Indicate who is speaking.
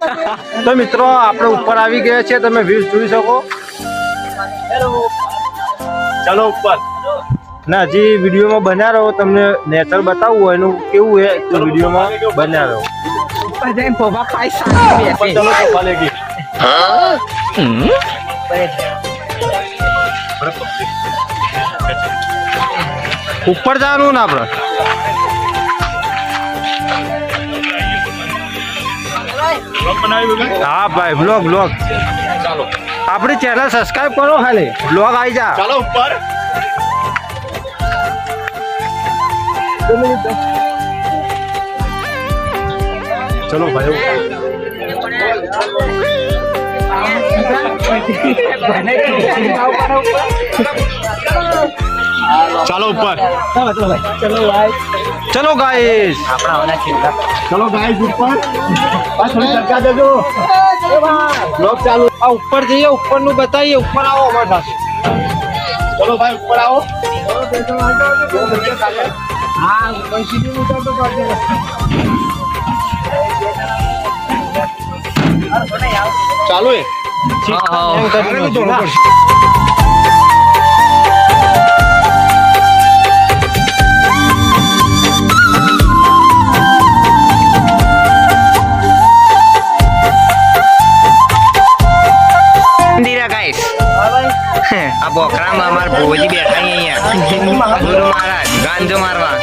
Speaker 1: તો મિત્રો આપણે ઉપર આવી ગયા છે, તમે વ્યૂઝ જોઈ શકો. ચલો ઉપર. ના હજી વિડીયોમાં બન્યા રહો, તમને નેચર બતાવવું હોય એનું કેવું છે તો વિડીયોમાં બન્યા રહો. ચલો પપ્પા લેગી. ઉપર જવાનું ને આપણે. હા ભાઈ બ્લોગ ચાલો આપણી ચેનલ સબસ્ક્રાઇબ કરો, ખાલી બ્લોગ આવી જા. ચાલો ઉપર. ચલો ભાઈ ચાલો ઉપર. ચલો ગાઈસ, ચલો ગાઈસ ઉપર. બ્લોગ ચાલુ. આ ઉપર જઈએ, ઉપર નું બતાવીએ. ઉપર આવો અમારી પાસે. ચલો ભાઈ ઉપર આવો. ચાલુ હે.
Speaker 2: આ બોકરામાં અમારા ભોજી બેઠા અહીંયા ગુરુ મહારાજ ગાંજો મારવા.